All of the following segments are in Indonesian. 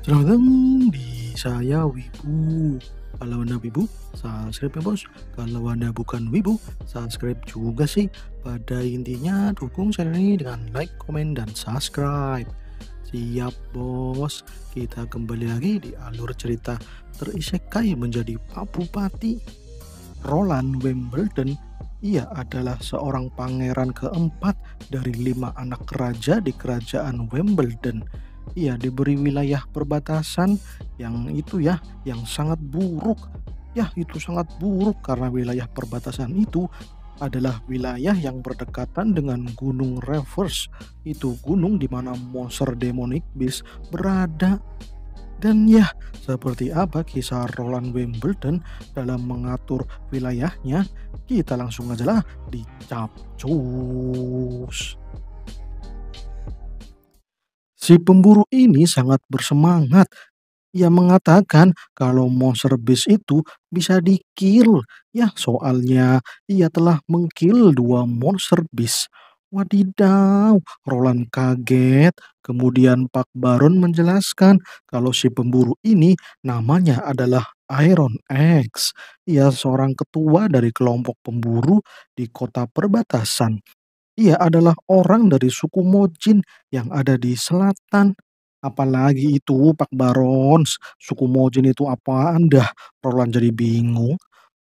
Selamat datang di Saya Wibu. Kalau Anda wibu, subscribe ya bos. Kalau Anda bukan wibu, subscribe juga sih. Pada intinya dukung channel ini dengan like, komen, dan subscribe. Siap bos, kita kembali lagi di alur cerita terisekai menjadi Pak Bupati. Roland Wimbledon, ia adalah seorang pangeran keempat dari 5 anak raja di kerajaan Wimbledon. Ia diberi wilayah perbatasan yang sangat buruk. Ya, itu sangat buruk karena wilayah perbatasan itu adalah wilayah yang berdekatan dengan Gunung Reverse. Itu gunung di mana monster demonic beast berada. Dan ya, seperti apa kisah Roland Wimbledon dalam mengatur wilayahnya? Kita langsung aja lah dicapcus. Si pemburu ini sangat bersemangat. Ia mengatakan kalau monster beast itu bisa di-kill. Ya, soalnya ia telah meng-kill 2 monster beast. Wadidaw, Roland kaget. Kemudian Pak Baron menjelaskan kalau si pemburu ini namanya adalah Iron X. Ia seorang ketua dari kelompok pemburu di kota perbatasan. Ia adalah orang dari suku Mojin yang ada di selatan. Apalagi itu Pak Barons, suku Mojin itu apaan dah? Roland jadi bingung.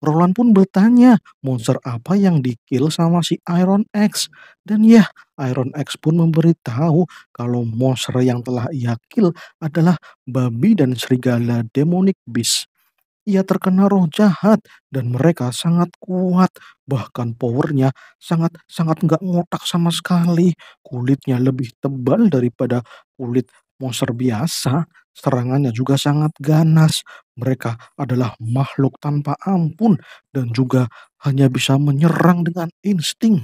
Roland pun bertanya, monster apa yang di-kill sama si Iron X? Dan ya, Iron X pun memberitahu kalau monster yang telah ia kill adalah babi dan serigala demonic beast. Ia terkena roh jahat dan mereka sangat kuat, bahkan powernya sangat-sangat nggak ngotak sama sekali. Kulitnya lebih tebal daripada kulit monster biasa. Serangannya juga sangat ganas. Mereka adalah makhluk tanpa ampun dan juga hanya bisa menyerang dengan insting.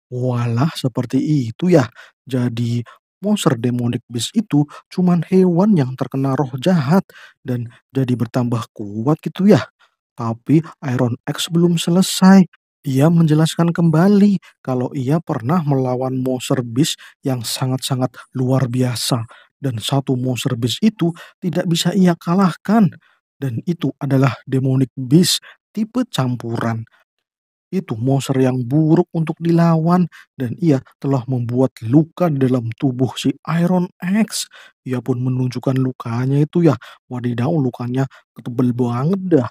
Walah, seperti itu ya. Jadi monster demonic beast itu cuman hewan yang terkena roh jahat dan jadi bertambah kuat gitu ya. Tapi Iron X belum selesai. Ia menjelaskan kembali kalau ia pernah melawan monster beast yang sangat-sangat luar biasa. Dan satu monster beast itu tidak bisa ia kalahkan. Dan itu adalah demonic beast tipe campuran. Itu monster yang buruk untuk dilawan dan ia telah membuat luka di dalam tubuh si Iron X. Ia pun menunjukkan lukanya itu ya. Wadidaw, lukanya tebel banget dah.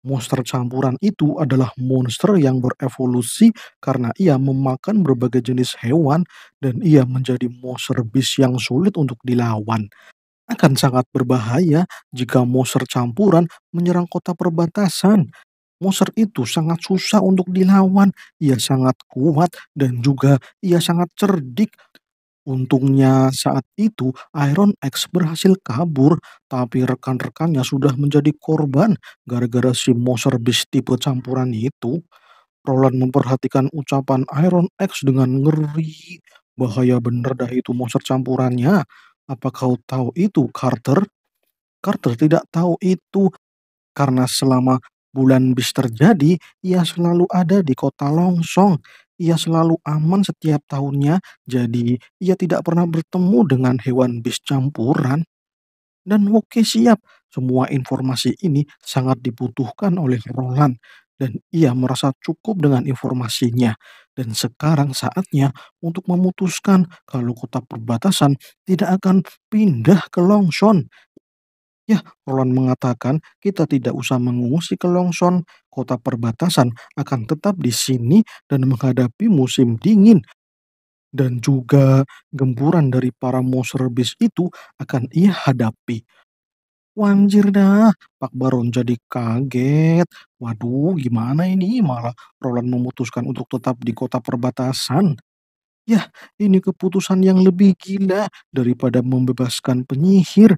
Monster campuran itu adalah monster yang berevolusi karena ia memakan berbagai jenis hewan dan ia menjadi monster beast yang sulit untuk dilawan. Akan sangat berbahaya jika monster campuran menyerang kota perbatasan. Monster itu sangat susah untuk dilawan, ia sangat kuat dan juga ia sangat cerdik. Untungnya saat itu Iron X berhasil kabur, tapi rekan-rekannya sudah menjadi korban gara-gara si monster beast tipe campuran itu. Roland memperhatikan ucapan Iron X dengan ngeri. Bahaya bener dah itu monster campurannya. Apa kau tahu itu, Carter? Carter tidak tahu itu karena selama bulan bis terjadi, ia selalu ada di kota Longsong. Ia selalu aman setiap tahunnya, jadi ia tidak pernah bertemu dengan hewan bis campuran. Dan oke siap, semua informasi ini sangat dibutuhkan oleh Roland. Dan ia merasa cukup dengan informasinya. Dan sekarang saatnya untuk memutuskan kalau kota perbatasan tidak akan pindah ke Longson. Ya, Roland mengatakan kita tidak usah mengungsi ke Longson. Kota perbatasan akan tetap di sini dan menghadapi musim dingin. Dan juga gempuran dari para monster beast itu akan ia hadapi. Wanjir dah, Pak Baron jadi kaget. Waduh, gimana ini? Malah Roland memutuskan untuk tetap di kota perbatasan. Ya, ini keputusan yang lebih gila daripada membebaskan penyihir.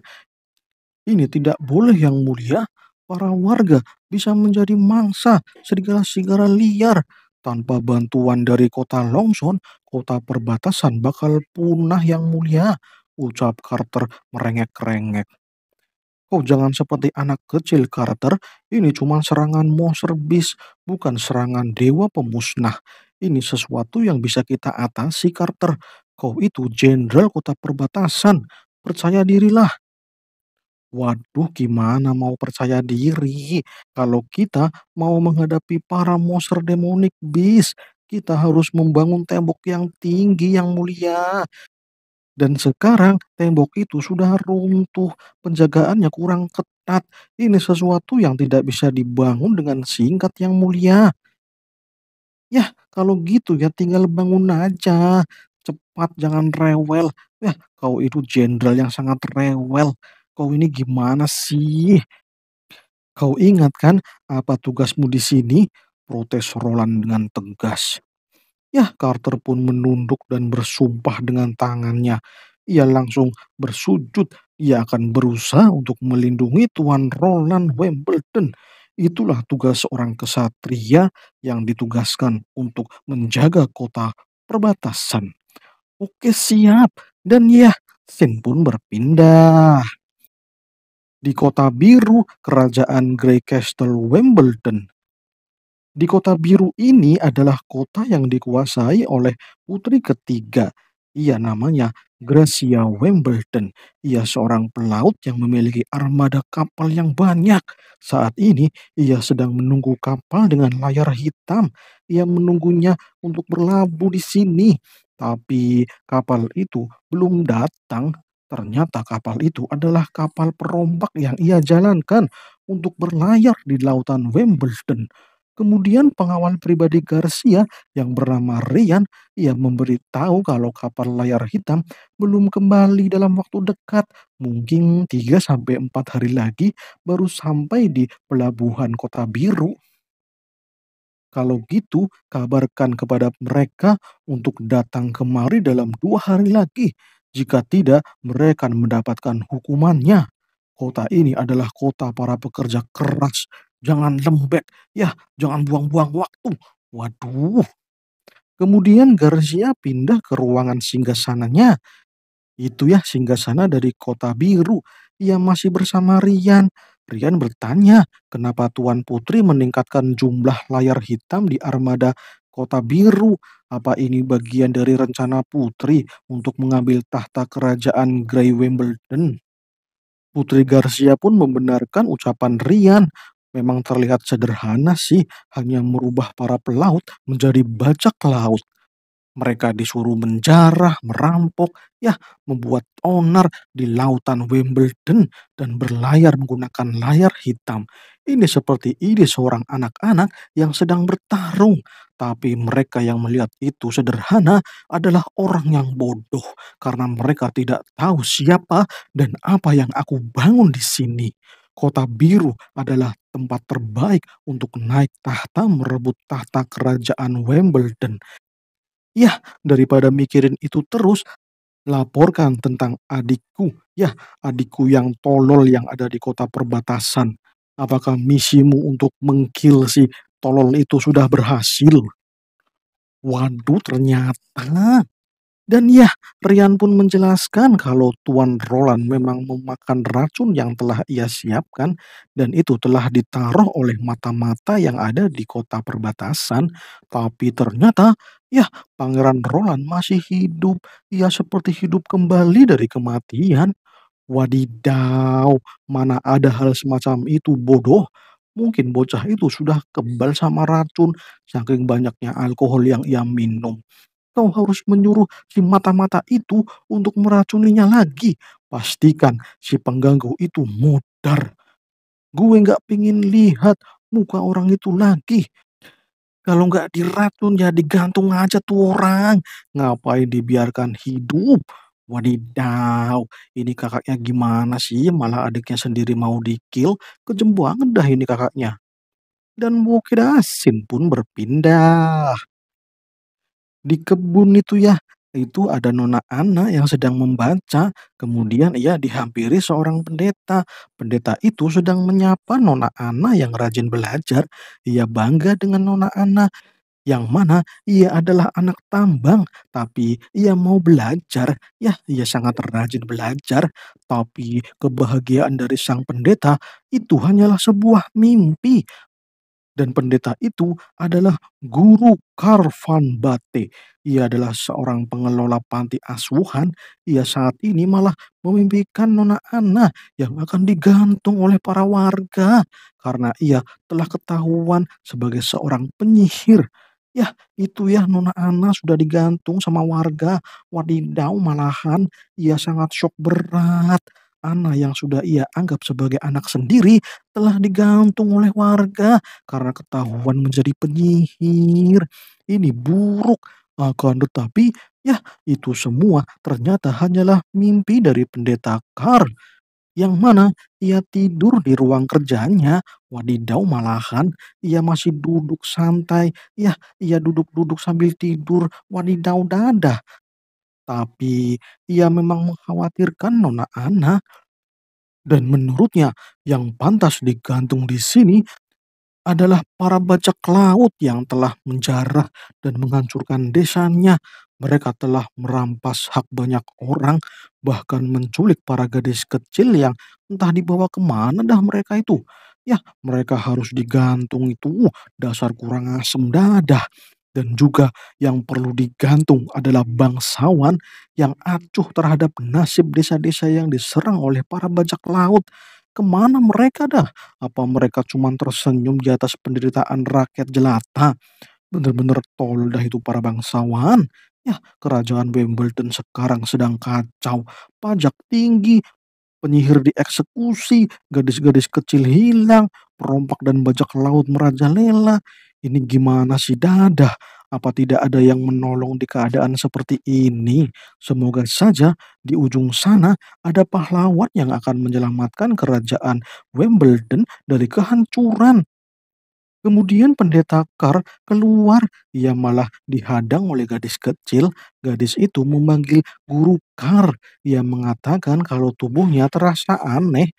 Ini tidak boleh yang mulia, para warga bisa menjadi mangsa serigala-serigala liar. Tanpa bantuan dari kota Longson, kota perbatasan bakal punah yang mulia, ucap Carter merengek-rengek. Kau jangan seperti anak kecil, Carter. Ini cuma serangan monster beast, bukan serangan dewa pemusnah. Ini sesuatu yang bisa kita atasi, Carter. Kau itu jenderal kota perbatasan. percaya dirilah. Waduh, gimana mau percaya diri kalau kita mau menghadapi para monster demonic beast? Kita harus membangun tembok yang tinggi, yang mulia. Dan sekarang tembok itu sudah runtuh, penjagaannya kurang ketat. Ini sesuatu yang tidak bisa dibangun dengan singkat, yang mulia. Yah, kalau gitu ya tinggal bangun aja. Cepat, jangan rewel. Yah, kau itu jenderal yang sangat rewel. Kau ini gimana sih? Kau ingat kan apa tugasmu di sini? Protes Roland dengan tegas. Ya, Carter pun menunduk dan bersumpah dengan tangannya. Ia langsung bersujud. Ia akan berusaha untuk melindungi Tuan Roland Wimbledon. Itulah tugas seorang kesatria yang ditugaskan untuk menjaga kota perbatasan. Oke, siap. Dan ya, scene pun berpindah. Di kota biru, kerajaan Grey Castle Wimbledon. Di kota biru ini adalah kota yang dikuasai oleh putri ketiga. Ia namanya Gracia Wimbledon. Ia seorang pelaut yang memiliki armada kapal yang banyak. Saat ini ia sedang menunggu kapal dengan layar hitam. Ia menunggunya untuk berlabuh di sini. Tapi kapal itu belum datang. Ternyata kapal itu adalah kapal perompak yang ia jalankan untuk berlayar di lautan Wimbledon. Kemudian pengawal pribadi Garcia yang bernama Rian, ia memberitahu kalau kapal layar hitam belum kembali dalam waktu dekat. Mungkin 3 sampai 4 hari lagi baru sampai di pelabuhan Kota Biru. Kalau gitu, kabarkan kepada mereka untuk datang kemari dalam 2 hari lagi. Jika tidak, mereka akan mendapatkan hukumannya. Kota ini adalah kota para pekerja keras. Jangan lembek, ya, jangan buang-buang waktu. Waduh. Kemudian Garcia pindah ke ruangan singgasananya. Itu ya singgasana dari Kota Biru. Ia masih bersama Rian. Rian bertanya, kenapa Tuan Putri meningkatkan jumlah layar hitam di armada Kota Biru? Apa ini bagian dari rencana Putri untuk mengambil tahta kerajaan Grey Wimbledon? Putri Garcia pun membenarkan ucapan Rian. Memang terlihat sederhana sih, hanya merubah para pelaut menjadi bajak laut. Mereka disuruh menjarah, merampok, ya membuat onar di lautan Wimbledon dan berlayar menggunakan layar hitam. Ini seperti ide seorang anak-anak yang sedang bertarung. Tapi mereka yang melihat itu sederhana adalah orang yang bodoh karena mereka tidak tahu siapa dan apa yang aku bangun di sini. Kota Biru adalah tempat terbaik untuk naik tahta merebut tahta kerajaan Wimbledon. Yah, daripada mikirin itu terus, laporkan tentang adikku. Yah, adikku yang tolol yang ada di kota perbatasan. Apakah misimu untuk mengkill si tolol itu sudah berhasil? Waduh, ternyata. Dan ya, Rian pun menjelaskan kalau Tuan Roland memang memakan racun yang telah ia siapkan dan itu telah ditaruh oleh mata-mata yang ada di kota perbatasan. Tapi ternyata, ya, Pangeran Roland masih hidup. Ia seperti hidup kembali dari kematian. Wadidaw, mana ada hal semacam itu, bodoh. Mungkin bocah itu sudah kebal sama racun, saking banyaknya alkohol yang ia minum. Kau harus menyuruh si mata-mata itu untuk meracuninya lagi. Pastikan si pengganggu itu mudar. Gue nggak pingin lihat muka orang itu lagi. Kalau nggak diracun ya digantung aja tuh orang. Ngapain dibiarkan hidup? Wadidaw, ini kakaknya gimana sih? Malah adiknya sendiri mau di-kill. Kejem banget dah ini kakaknya. Dan Bukit Asin pun berpindah. Di kebun itu ya, itu ada Nona Ana yang sedang membaca, kemudian ia dihampiri seorang pendeta. Pendeta itu sedang menyapa Nona Ana yang rajin belajar. Ia bangga dengan Nona Ana, yang mana ia adalah anak tambang, tapi ia mau belajar. Ya, ia sangat rajin belajar, tapi kebahagiaan dari sang pendeta itu hanyalah sebuah mimpi. Dan pendeta itu adalah Guru Karvan Bate. Ia adalah seorang pengelola panti asuhan. Ia saat ini malah memimpikan Nona Ana yang akan digantung oleh para warga karena ia telah ketahuan sebagai seorang penyihir. Ya, itu ya Nona Ana sudah digantung sama warga. Wadidaw, malahan ia sangat syok berat. Ana yang sudah ia anggap sebagai anak sendiri telah digantung oleh warga karena ketahuan menjadi penyihir. Ini buruk. Akan tetapi, ya itu semua ternyata hanyalah mimpi dari pendeta Carl yang mana ia tidur di ruang kerjanya. Wadidaw, malahan ia masih duduk santai. Ya, ia duduk-duduk sambil tidur. Wadidaw dadah. Tapi ia memang mengkhawatirkan Nona Ana dan menurutnya yang pantas digantung di sini adalah para bajak laut yang telah menjarah dan menghancurkan desanya. Mereka telah merampas hak banyak orang, bahkan menculik para gadis kecil yang entah dibawa kemana dah mereka itu. Ya, mereka harus digantung itu. Dasar kurang asem dadah. Dan juga yang perlu digantung adalah bangsawan yang acuh terhadap nasib desa-desa yang diserang oleh para bajak laut. Kemana mereka dah? Apa mereka cuma tersenyum di atas penderitaan rakyat jelata? Bener-bener tol dah itu para bangsawan. Ya, kerajaan Wimbledon sekarang sedang kacau. Pajak tinggi, penyihir dieksekusi, gadis-gadis kecil hilang, perompak dan bajak laut merajalela. Ini gimana sih dadah? Apa tidak ada yang menolong di keadaan seperti ini? Semoga saja di ujung sana ada pahlawan yang akan menyelamatkan kerajaan Wimbledon dari kehancuran. Kemudian pendeta Carr keluar, ia malah dihadang oleh gadis kecil. Gadis itu memanggil guru Carr. Ia mengatakan kalau tubuhnya terasa aneh.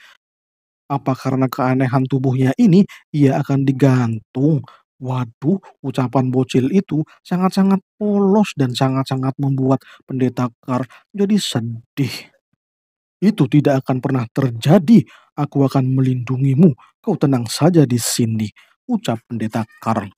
Apa karena keanehan tubuhnya ini ia akan digantung? Waduh, ucapan bocil itu sangat-sangat polos dan sangat-sangat membuat pendeta Carr jadi sedih. Itu tidak akan pernah terjadi. Aku akan melindungimu. Kau tenang saja di sini, ucap pendeta Carr.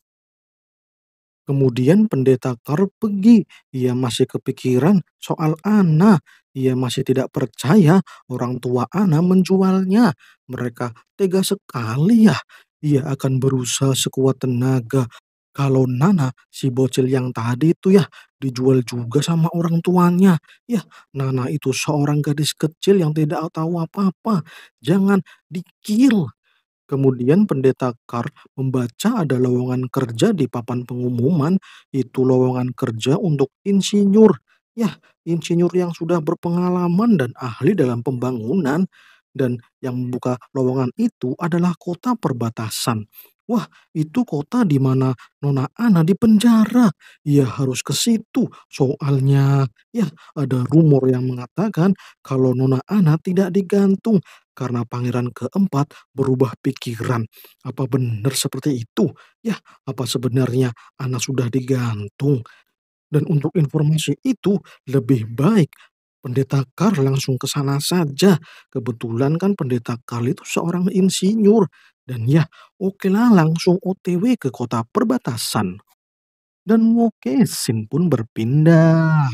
Kemudian pendeta Carl pergi. Ia masih kepikiran soal Ana. Ia masih tidak percaya orang tua Ana menjualnya. Mereka tega sekali ya. Ia akan berusaha sekuat tenaga. Kalau Nana, si bocil yang tadi itu ya, dijual juga sama orang tuanya. Ya, Nana itu seorang gadis kecil yang tidak tahu apa-apa. Jangan dikir. Kemudian pendeta Carr membaca ada lowongan kerja di papan pengumuman, itu lowongan kerja untuk insinyur. Ya, insinyur yang sudah berpengalaman dan ahli dalam pembangunan. Dan yang membuka lowongan itu adalah kota perbatasan. Wah, itu kota di mana Nona Ana dipenjara. Ia harus ke situ. Soalnya, ya, ada rumor yang mengatakan kalau Nona Ana tidak digantung karena pangeran keempat berubah pikiran. Apa benar seperti itu? Ya, apa sebenarnya Ana sudah digantung? Dan untuk informasi itu lebih baik Pendeta Karl langsung ke sana saja. Kebetulan kan Pendeta Karl itu seorang insinyur. Dan ya, oke lah langsung OTW ke kota perbatasan. Dan Wokesin pun berpindah.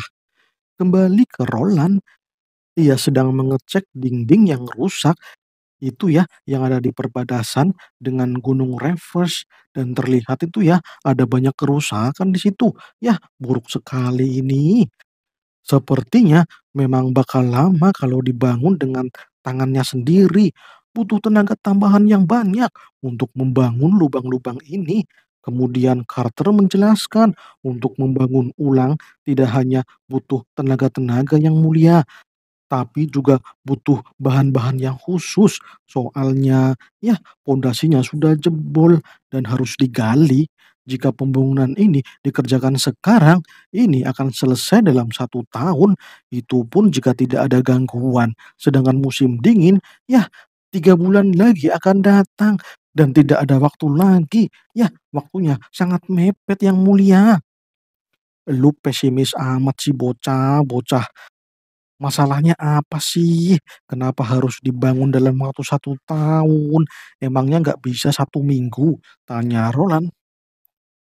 Kembali ke Roland, ia sedang mengecek dinding yang rusak itu ya, yang ada di perbatasan dengan Gunung Reverse dan terlihat itu ya, ada banyak kerusakan di situ. Ya, buruk sekali ini. Sepertinya memang bakal lama kalau dibangun dengan tangannya sendiri. Butuh tenaga tambahan yang banyak untuk membangun lubang-lubang ini. Kemudian Carter menjelaskan untuk membangun ulang tidak hanya butuh tenaga-tenaga yang mulia, tapi juga butuh bahan-bahan yang khusus. Soalnya, ya, pondasinya sudah jebol dan harus digali. Jika pembangunan ini dikerjakan sekarang, ini akan selesai dalam 1 tahun. Itu pun jika tidak ada gangguan. Sedangkan musim dingin, ya, 3 bulan lagi akan datang. Dan tidak ada waktu lagi. Ya, waktunya sangat mepet yang mulia. Lu pesimis amat sih bocah, bocah. Masalahnya apa sih? Kenapa harus dibangun dalam waktu 1 tahun? Emangnya nggak bisa 1 minggu? Tanya Roland.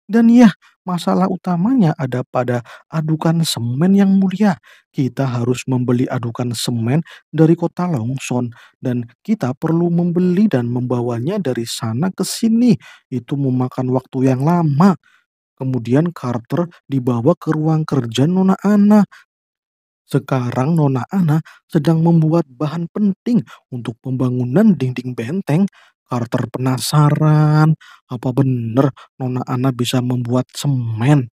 Dan ya, masalah utamanya ada pada adukan semen yang mulia. Kita harus membeli adukan semen dari kota Longson dan kita perlu membeli dan membawanya dari sana ke sini. Itu memakan waktu yang lama. Kemudian Carter dibawa ke ruang kerja Nona Ana. Sekarang Nona Ana sedang membuat bahan penting untuk pembangunan dinding benteng. Carter penasaran, apa benar Nona Ana bisa membuat semen?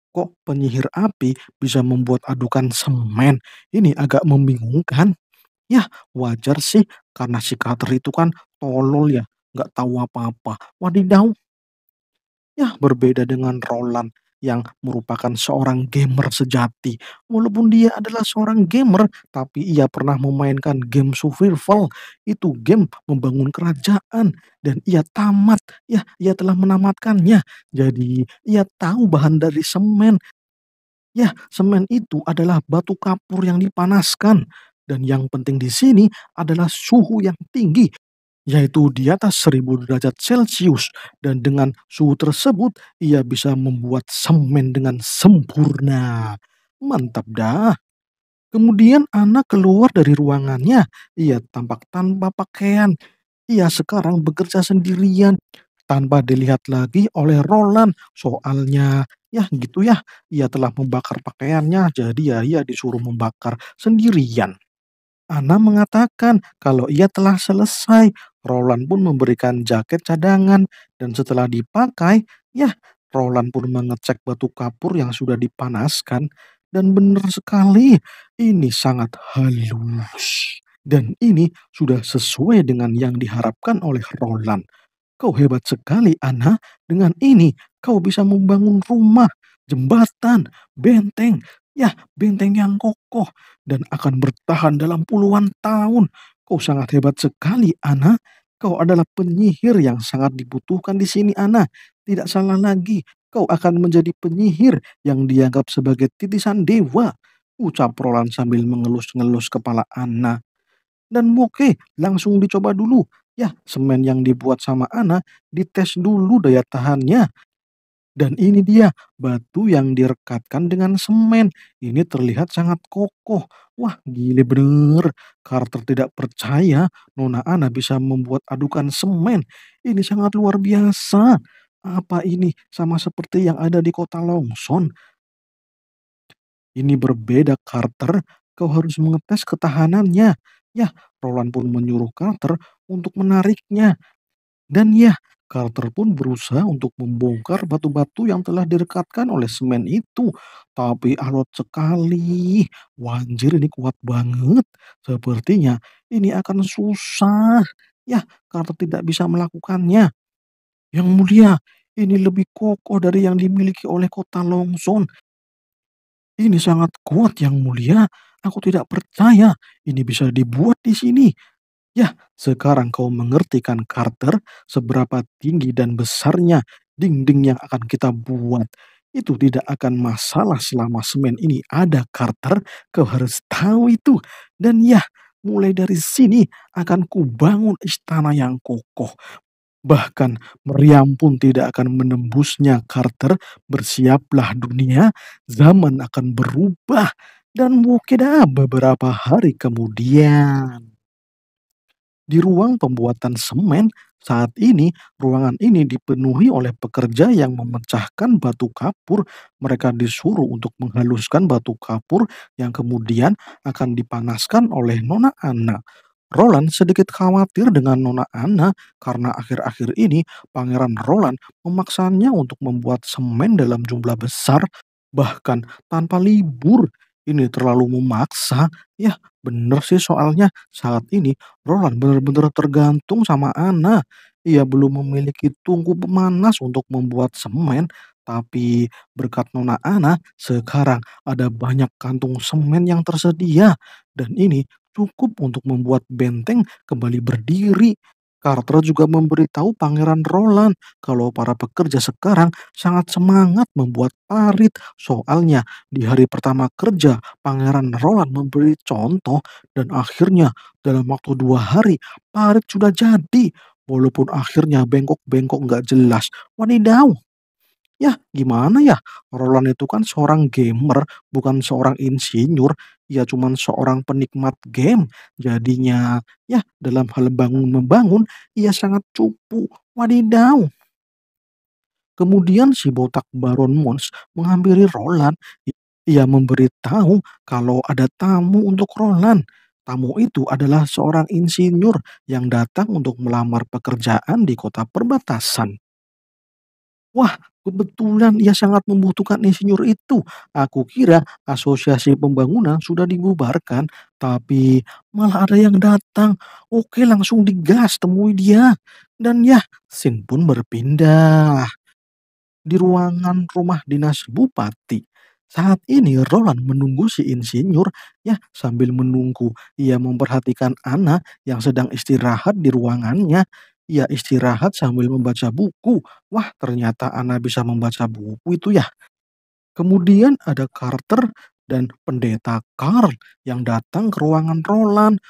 Kok penyihir api bisa membuat adukan semen? Ini agak membingungkan. Ya, wajar sih, karena si Carter itu kan tolol ya, nggak tahu apa-apa. Wadidaw, ya, berbeda dengan Roland yang merupakan seorang gamer sejati. Walaupun dia adalah seorang gamer, tapi ia pernah memainkan game survival. Itu game membangun kerajaan dan ia tamat. Ya, ia telah menamatkannya. Jadi, ia tahu bahan dari semen. Ya, semen itu adalah batu kapur yang dipanaskan. Dan yang penting di sini adalah suhu yang tinggi, yaitu di atas 1000 derajat Celcius, dan dengan suhu tersebut ia bisa membuat semen dengan sempurna. Mantap dah. Kemudian anak keluar dari ruangannya. Ia tampak tanpa pakaian. Ia sekarang bekerja sendirian tanpa dilihat lagi oleh Roland. Soalnya ya gitu ya, ia telah membakar pakaiannya, jadi ya ia disuruh membakar sendirian. Ana mengatakan kalau ia telah selesai. Roland pun memberikan jaket cadangan dan setelah dipakai, ya, Roland pun mengecek batu kapur yang sudah dipanaskan dan benar sekali, ini sangat halus. Dan ini sudah sesuai dengan yang diharapkan oleh Roland. Kau hebat sekali, Ana. Dengan ini, kau bisa membangun rumah, jembatan, benteng. Ya, benteng yang kokoh dan akan bertahan dalam puluhan tahun. Kau sangat hebat sekali, Ana. Kau adalah penyihir yang sangat dibutuhkan di sini, Ana. Tidak salah lagi, kau akan menjadi penyihir yang dianggap sebagai titisan dewa. Ucap Roland sambil mengelus-ngelus kepala Ana. Dan oke, langsung dicoba dulu. Ya, semen yang dibuat sama Ana dites dulu daya tahannya. Dan ini dia, batu yang direkatkan dengan semen. Ini terlihat sangat kokoh. Wah, gile bener. Carter tidak percaya Nona Ana bisa membuat adukan semen. Ini sangat luar biasa. Apa ini sama seperti yang ada di kota Longson? Ini berbeda, Carter. Kau harus mengetes ketahanannya. Ya, Roland pun menyuruh Carter untuk menariknya. Dan ya, Carter pun berusaha untuk membongkar batu-batu yang telah direkatkan oleh semen itu. Tapi alot sekali. Wanjir, ini kuat banget. Sepertinya ini akan susah. Ya, Carter tidak bisa melakukannya. Yang mulia, ini lebih kokoh dari yang dimiliki oleh kota Longson. Ini sangat kuat, Yang Mulia. Aku tidak percaya ini bisa dibuat di sini. Ya, sekarang kau mengerti kan, Carter, seberapa tinggi dan besarnya dinding yang akan kita buat. Itu tidak akan masalah selama semen ini ada, Carter. Kau harus tahu itu. Dan ya, mulai dari sini akan kubangun istana yang kokoh. Bahkan meriam pun tidak akan menembusnya, Carter. Bersiaplah dunia, zaman akan berubah. Dan mungkin beberapa hari kemudian. Di ruang pembuatan semen, saat ini ruangan ini dipenuhi oleh pekerja yang memecahkan batu kapur. Mereka disuruh untuk menghaluskan batu kapur yang kemudian akan dipanaskan oleh Nona Anna. Roland sedikit khawatir dengan Nona Anna karena akhir-akhir ini Pangeran Roland memaksanya untuk membuat semen dalam jumlah besar, bahkan tanpa libur. Ini terlalu memaksa. Ya, bener sih, soalnya saat ini Roland benar-benar tergantung sama Ana. Ia belum memiliki tungku pemanas untuk membuat semen, tapi berkat Nona Ana, sekarang ada banyak kantung semen yang tersedia. Dan ini cukup untuk membuat benteng kembali berdiri. Carter juga memberitahu Pangeran Roland kalau para pekerja sekarang sangat semangat membuat parit. Soalnya di hari pertama kerja, Pangeran Roland memberi contoh dan akhirnya dalam waktu 2 hari parit sudah jadi. Walaupun akhirnya bengkok-bengkok nggak jelas. Wadidaw, ya, gimana ya? Roland itu kan seorang gamer, bukan seorang insinyur. Ya cuman seorang penikmat game. Jadinya, ya dalam hal bangun-membangun, ia sangat cupu. Wadidaw. Kemudian si botak Baron Mons menghampiri Roland. Ia memberitahu kalau ada tamu untuk Roland. Tamu itu adalah seorang insinyur yang datang untuk melamar pekerjaan di kota perbatasan. Wah, kebetulan ia sangat membutuhkan insinyur itu. Aku kira asosiasi pembangunan sudah dibubarkan, tapi malah ada yang datang. Oke, langsung digas temui dia. Dan ya, scene pun berpindah di ruangan rumah dinas bupati. Saat ini Roland menunggu si insinyur, ya sambil menunggu ia memperhatikan Anna yang sedang istirahat di ruangannya. Ia istirahat sambil membaca buku. Wah, ternyata Anna bisa membaca buku itu ya. Kemudian ada Carter dan pendeta Carl yang datang ke ruangan Roland.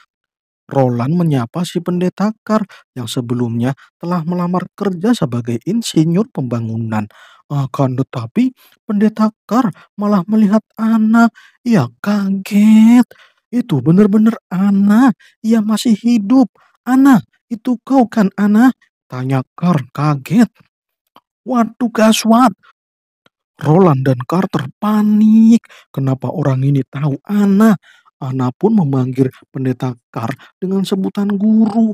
Roland menyapa si pendeta Carl yang sebelumnya telah melamar kerja sebagai insinyur pembangunan. Akan tetapi pendeta Carl malah melihat Anna. Ia kaget. Itu benar-benar Anna. Ia masih hidup. Anna, itu kau kan Anna? Tanya Carl kaget. Waduh gaswat. Roland dan Carter panik. Kenapa orang ini tahu Anna? Anna pun memanggil pendeta Carl dengan sebutan guru.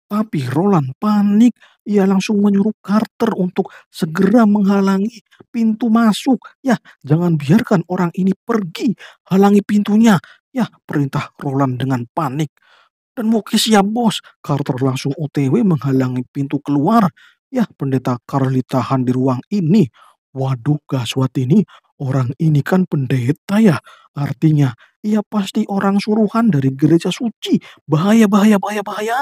Tapi Roland panik. Ia langsung menyuruh Carter untuk segera menghalangi pintu masuk. Ya, jangan biarkan orang ini pergi. Halangi pintunya. Ya, perintah Roland dengan panik. Dan Muki siap bos. Carter langsung OTW menghalangi pintu keluar. Ya, pendeta Carl ditahan di ruang ini. Waduh, gaswat ini. Orang ini kan pendeta ya. Artinya, ia pasti orang suruhan dari gereja suci. Bahaya, bahaya, bahaya, bahaya.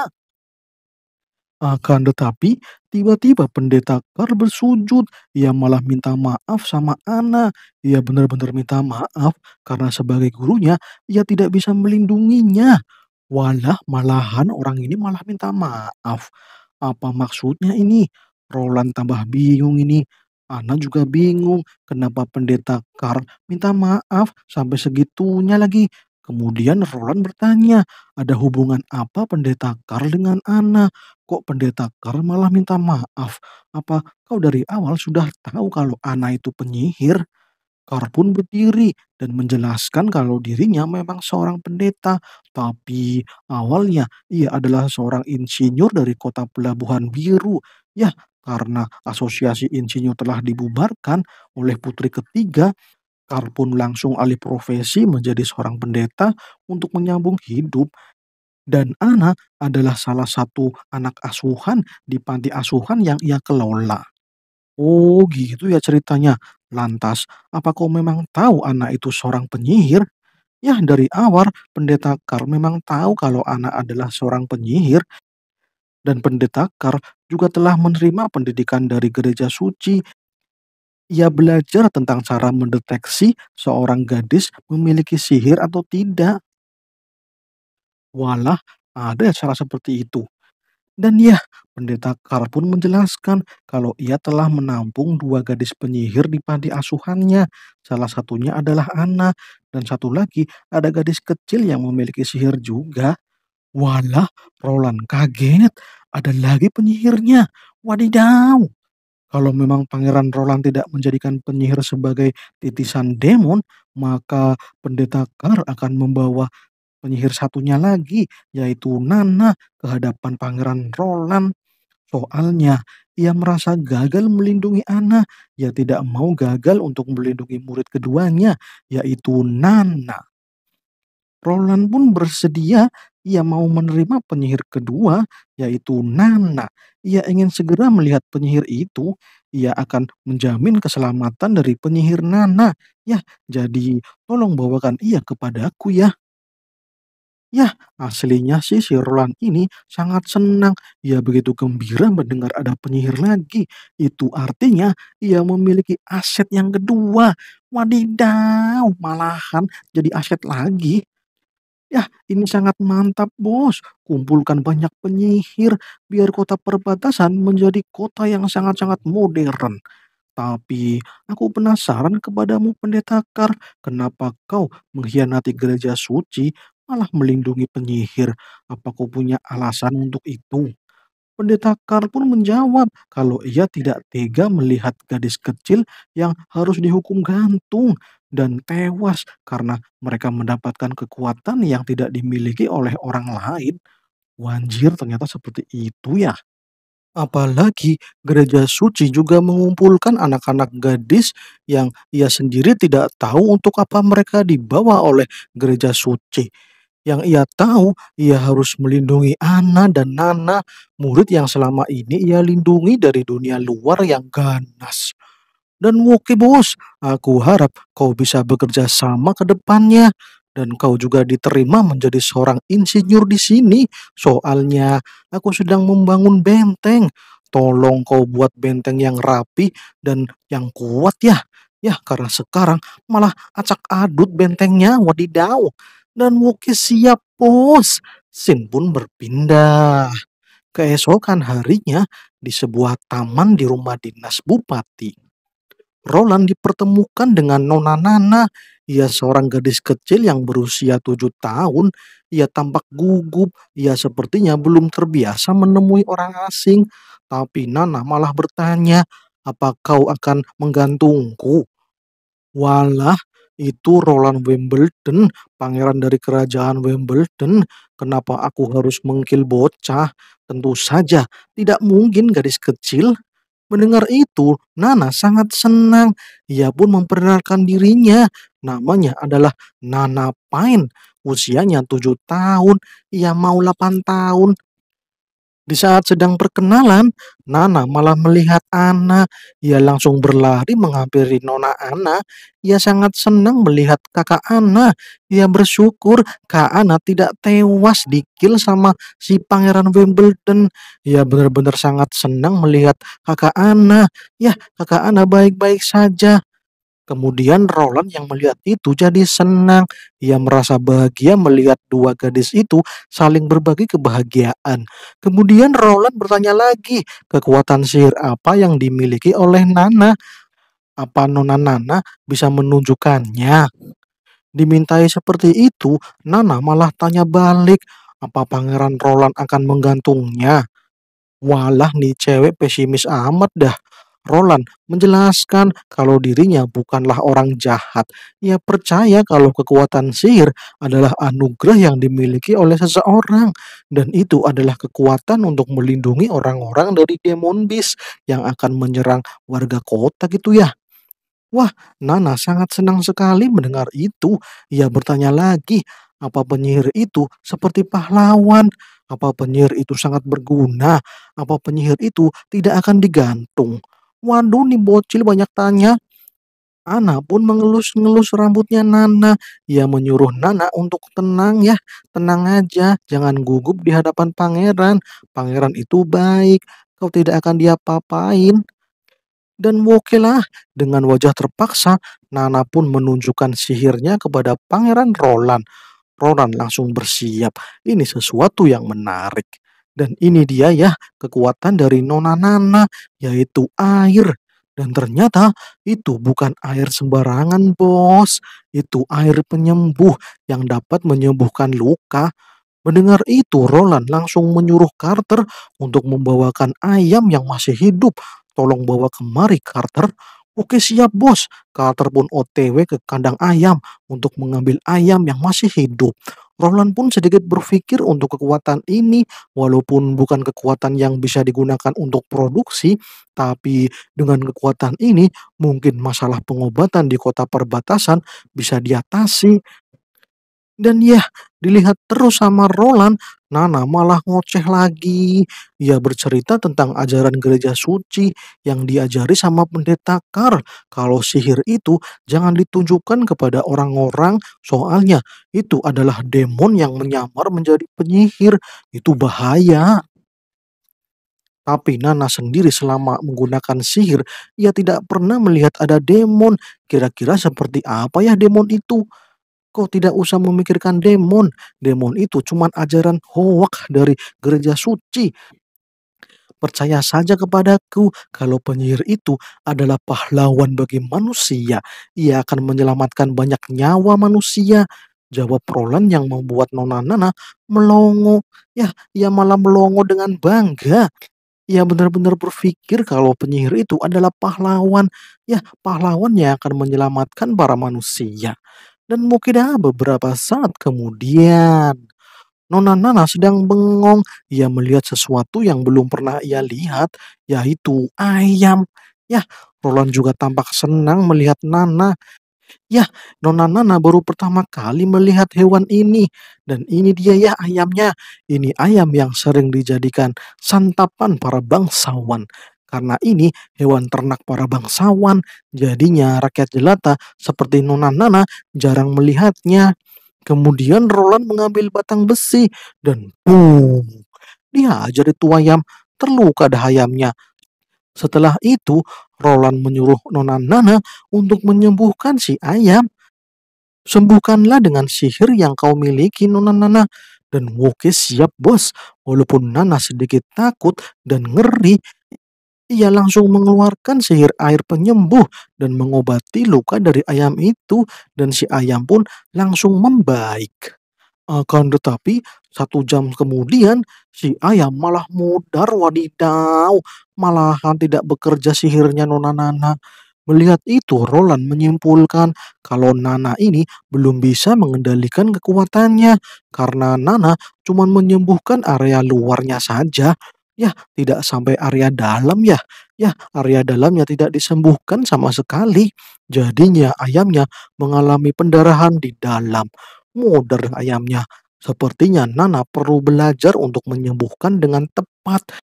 Akan tetapi, tiba-tiba pendeta Carl bersujud. Ia malah minta maaf sama Ana. Ia benar-benar minta maaf karena sebagai gurunya, ia tidak bisa melindunginya. Walah, malahan orang ini malah minta maaf. Apa maksudnya ini? Roland tambah bingung ini. Ana juga bingung kenapa pendeta Carl minta maaf sampai segitunya lagi. Kemudian Roland bertanya, ada hubungan apa pendeta Carl dengan Ana? Kok pendeta Carl malah minta maaf? Apa kau dari awal sudah tahu kalau Ana itu penyihir? Carl pun berdiri dan menjelaskan kalau dirinya memang seorang pendeta, tapi awalnya ia adalah seorang insinyur dari kota Pelabuhan Biru. Ya, karena asosiasi insinyur telah dibubarkan oleh putri ketiga, Carl pun langsung alih profesi menjadi seorang pendeta untuk menyambung hidup. Dan Ana adalah salah satu anak asuhan di panti asuhan yang ia kelola. Oh gitu ya ceritanya. Lantas, apa kau memang tahu anak itu seorang penyihir? Ya dari awal pendeta Carl memang tahu kalau anak adalah seorang penyihir dan pendeta Carl juga telah menerima pendidikan dari gereja suci. Ia belajar tentang cara mendeteksi seorang gadis memiliki sihir atau tidak. Walah, ada cara seperti itu. Dan ya, pendeta Carl pun menjelaskan kalau ia telah menampung 2 gadis penyihir di panti asuhannya. Salah satunya adalah Anna, dan satu lagi ada gadis kecil yang memiliki sihir juga. Walah, Roland kaget. Ada lagi penyihirnya. Wadidaw. Kalau memang Pangeran Roland tidak menjadikan penyihir sebagai titisan demon, maka pendeta Carl akan membawa penyihir satunya lagi, yaitu Nana, ke hadapan Pangeran Roland. Soalnya, ia merasa gagal melindungi Anna. Ia tidak mau gagal untuk melindungi murid keduanya, yaitu Nana. Roland pun bersedia, ia mau menerima penyihir kedua, yaitu Nana. Ia ingin segera melihat penyihir itu, ia akan menjamin keselamatan dari penyihir Nana. Ya, jadi tolong bawakan ia kepadaku ya. Yah, aslinya sih si Roland ini sangat senang. Ia begitu gembira mendengar ada penyihir lagi. Itu artinya ia memiliki aset yang kedua. Wadidaw, malahan jadi aset lagi. Yah, ini sangat mantap, Bos. Kumpulkan banyak penyihir biar kota perbatasan menjadi kota yang sangat-sangat modern. Tapi aku penasaran kepadamu Pendeta Kar, kenapa kau mengkhianati gereja suci malah melindungi penyihir? Apa kau punya alasan untuk itu? Pendeta Kar pun menjawab kalau ia tidak tega melihat gadis kecil yang harus dihukum gantung dan tewas karena mereka mendapatkan kekuatan yang tidak dimiliki oleh orang lain. Wanjir, ternyata seperti itu ya. Apalagi gereja suci juga mengumpulkan anak-anak gadis yang ia sendiri tidak tahu untuk apa mereka dibawa oleh gereja suci. Yang ia tahu, ia harus melindungi Ana dan Nana, murid yang selama ini ia lindungi dari dunia luar yang ganas. Dan oke bos, aku harap kau bisa bekerja sama ke depannya. Dan kau juga diterima menjadi seorang insinyur di sini. Soalnya aku sedang membangun benteng. Tolong kau buat benteng yang rapi dan yang kuat ya. Ya, karena sekarang malah acak adut bentengnya, wadidaw. Dan oke siap bos. Sin pun berpindah. Keesokan harinya di sebuah taman di rumah dinas bupati. Roland dipertemukan dengan Nona Nana. Ia seorang gadis kecil yang berusia 7 tahun. Ia tampak gugup. Ia sepertinya belum terbiasa menemui orang asing. Tapi Nana malah bertanya, apa kau akan menggantungku? Walah, itu Roland Wimbledon, pangeran dari kerajaan Wimbledon. Kenapa aku harus mengkil bocah? Tentu saja, tidak mungkin gadis kecil. Mendengar itu, Nana sangat senang. Ia pun memperkenalkan dirinya. Namanya adalah Nana Pine. Usianya 7 tahun. Ia mau 8 tahun. Di saat sedang perkenalan, Nana malah melihat Ana. Ia langsung berlari menghampiri Nona Ana. Ia sangat senang melihat kakak Ana. Ia bersyukur Kak Ana tidak tewas di-kill sama si Pangeran Wimbledon. Ia benar-benar sangat senang melihat kakak Ana. Ya, kakak Ana baik-baik saja. Kemudian Roland yang melihat itu jadi senang. Ia merasa bahagia melihat dua gadis itu saling berbagi kebahagiaan. Kemudian Roland bertanya lagi, kekuatan sihir apa yang dimiliki oleh Nana? Apa Nona Nana bisa menunjukkannya? Dimintai seperti itu, Nana malah tanya balik, apa Pangeran Roland akan menggantungnya? Walah nih cewek pesimis amat dah. Roland menjelaskan kalau dirinya bukanlah orang jahat. Ia percaya kalau kekuatan sihir adalah anugerah yang dimiliki oleh seseorang. Dan itu adalah kekuatan untuk melindungi orang-orang dari demon beast yang akan menyerang warga kota gitu ya. Wah, Nana sangat senang sekali mendengar itu. Ia bertanya lagi, apa penyihir itu seperti pahlawan? Apa penyihir itu sangat berguna? Apa penyihir itu tidak akan digantung? Waduh, nih bocil banyak tanya. Ana pun mengelus-ngelus rambutnya Nana. Ia menyuruh Nana untuk tenang ya, tenang aja, jangan gugup di hadapan pangeran. Pangeran itu baik, kau tidak akan diapa-apain. Dan wokelah, dengan wajah terpaksa, Nana pun menunjukkan sihirnya kepada Pangeran Roland. Roland langsung bersiap. Ini sesuatu yang menarik. Dan ini dia ya, kekuatan dari Nona Nana, yaitu air. Dan ternyata itu bukan air sembarangan, bos. Itu air penyembuh yang dapat menyembuhkan luka. Mendengar itu, Roland langsung menyuruh Carter untuk membawakan ayam yang masih hidup. Tolong bawa kemari, Carter. Oke, siap, bos. Carter pun OTW ke kandang ayam untuk mengambil ayam yang masih hidup. Roland pun sedikit berpikir untuk kekuatan ini, walaupun bukan kekuatan yang bisa digunakan untuk produksi, tapi dengan kekuatan ini mungkin masalah pengobatan di kota perbatasan bisa diatasi. Dan ya, dilihat terus sama Roland, Nana malah ngoceh lagi. Ia bercerita tentang ajaran gereja suci yang diajari sama pendeta Carl. Kalau sihir itu jangan ditunjukkan kepada orang-orang, soalnya itu adalah demon yang menyamar menjadi penyihir. Itu bahaya. Tapi Nana sendiri selama menggunakan sihir, ia tidak pernah melihat ada demon. Kira-kira seperti apa ya demon itu? Kau tidak usah memikirkan demon. Demon itu cuma ajaran hoak dari gereja suci. Percaya saja kepadaku, kalau penyihir itu adalah pahlawan bagi manusia. Ia akan menyelamatkan banyak nyawa manusia. Jawab Roland yang membuat Nona Nana melongo. Ya, ia malah melongo dengan bangga. Ia benar-benar berpikir kalau penyihir itu adalah pahlawan. Ya, pahlawan yang akan menyelamatkan para manusia. Dan mungkin beberapa saat kemudian, Nona Nana sedang bengong. Ia melihat sesuatu yang belum pernah ia lihat, yaitu ayam. Ya, Roland juga tampak senang melihat Nana. Ya, Nona Nana baru pertama kali melihat hewan ini. Dan ini dia ya ayamnya. Ini ayam yang sering dijadikan santapan para bangsawan. Karena ini hewan ternak para bangsawan, jadinya rakyat jelata seperti Nona Nana jarang melihatnya. Kemudian Roland mengambil batang besi dan boom, dia ajar itu ayam, terluka dah ayamnya. Setelah itu, Roland menyuruh Nona Nana untuk menyembuhkan si ayam. Sembuhkanlah dengan sihir yang kau miliki, Nona Nana. Dan Woke siap, bos. Walaupun Nana sedikit takut dan ngeri, ia langsung mengeluarkan sihir air penyembuh dan mengobati luka dari ayam itu. Dan si ayam pun langsung membaik. Akan tetapi, 1 jam kemudian, si ayam malah mudar, wadidaw. Malahan tidak bekerja sihirnya Nona Nana. Melihat itu, Roland menyimpulkan kalau Nana ini belum bisa mengendalikan kekuatannya karena Nana cuma menyembuhkan area luarnya saja. Ya, tidak sampai area dalam ya. Ya, area dalamnya tidak disembuhkan sama sekali. Jadinya ayamnya mengalami pendarahan di dalam. Modern ayamnya. Sepertinya Nana perlu belajar untuk menyembuhkan dengan tepat.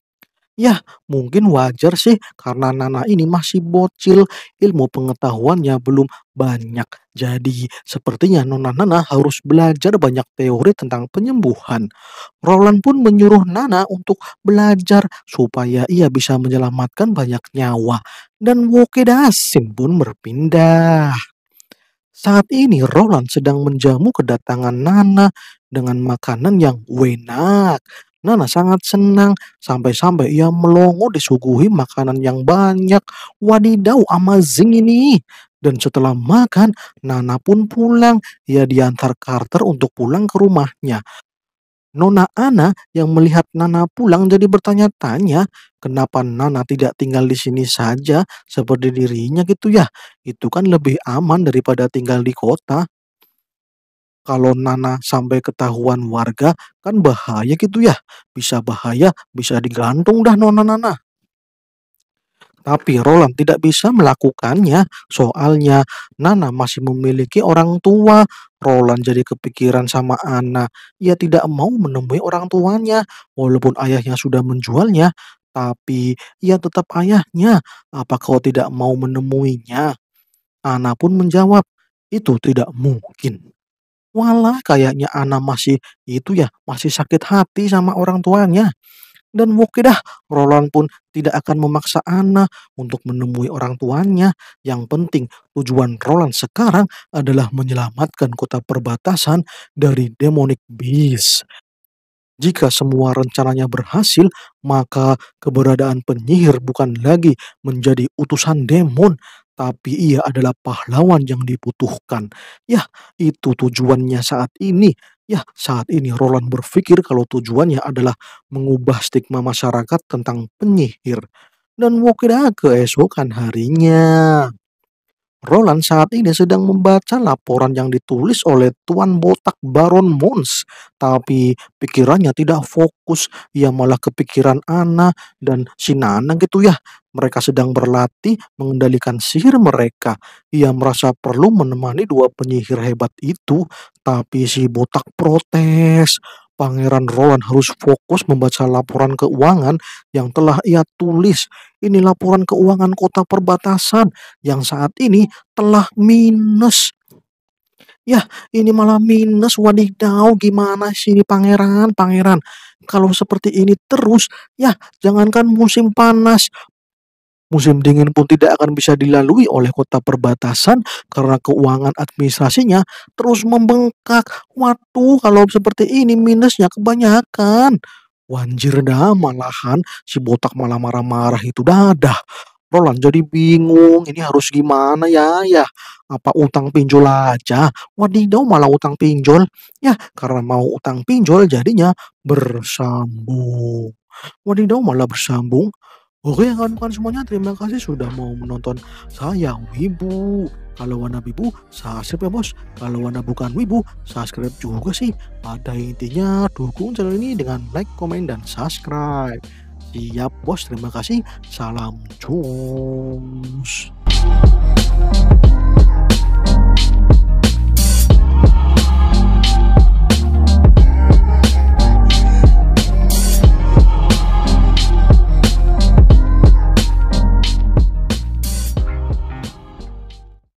Ya, mungkin wajar sih karena Nana ini masih bocil, ilmu pengetahuannya belum banyak. Jadi, sepertinya Nona Nana harus belajar banyak teori tentang penyembuhan. Roland pun menyuruh Nana untuk belajar supaya ia bisa menyelamatkan banyak nyawa. Dan Wokedasin pun berpindah. Saat ini Roland sedang menjamu kedatangan Nana dengan makanan yang enak. Nana sangat senang sampai-sampai ia melongo disuguhi makanan yang banyak. Wadidaw, amazing ini. Dan setelah makan, Nana pun pulang. Ia diantar Carter untuk pulang ke rumahnya. Nona Ana yang melihat Nana pulang jadi bertanya-tanya, kenapa Nana tidak tinggal di sini saja seperti dirinya gitu ya? Itu kan lebih aman daripada tinggal di kota. Kalau Nana sampai ketahuan warga kan bahaya gitu ya. Bisa bahaya, bisa digantung dah Nona Nana. Tapi Roland tidak bisa melakukannya, soalnya Nana masih memiliki orang tua. Roland jadi kepikiran sama Anna. Ia tidak mau menemui orang tuanya, walaupun ayahnya sudah menjualnya. Tapi ia tetap ayahnya. Apa kau tidak mau menemuinya? Anna pun menjawab, itu tidak mungkin. Walah, kayaknya Anna masih itu ya, masih sakit hati sama orang tuanya. Dan oke dah, Roland pun tidak akan memaksa Anna untuk menemui orang tuanya. Yang penting tujuan Roland sekarang adalah menyelamatkan kota perbatasan dari demonic beast. Jika semua rencananya berhasil, maka keberadaan penyihir bukan lagi menjadi utusan demon, tapi ia adalah pahlawan yang dibutuhkan. Ya, itu tujuannya saat ini. Ya, saat ini Roland berpikir kalau tujuannya adalah mengubah stigma masyarakat tentang penyihir. Dan mungkin keesokan harinya. Roland saat ini sedang membaca laporan yang ditulis oleh Tuan Botak Baron Mons, tapi pikirannya tidak fokus. Ia malah kepikiran Ana dan si Nana gitu ya. Mereka sedang berlatih mengendalikan sihir mereka. Ia merasa perlu menemani dua penyihir hebat itu, tapi si Botak protes. Pangeran Roland harus fokus membaca laporan keuangan yang telah ia tulis. Ini laporan keuangan kota perbatasan yang saat ini telah minus. Yah, ini malah minus. Wadidaw, gimana sih ini pangeran? Pangeran, kalau seperti ini terus, ya jangankan musim panas, musim dingin pun tidak akan bisa dilalui oleh kota perbatasan karena keuangan administrasinya terus membengkak. Waduh, kalau seperti ini minusnya kebanyakan. Wanjir dah, malahan si botak malah marah-marah itu dadah. Roland jadi bingung, ini harus gimana ya? Ya, apa utang pinjol aja? Wadidaw, malah utang pinjol. Ya, karena mau utang pinjol jadinya bersambung. Wadidaw, malah bersambung. Oke, kawan-kawan semuanya, terima kasih sudah mau menonton saya, Wibu. Kalau Anda Wibu, subscribe ya bos. Kalau Anda bukan Wibu, subscribe juga sih. Pada intinya, dukung channel ini dengan like, komen, dan subscribe. Siap bos, terima kasih. Salam cus.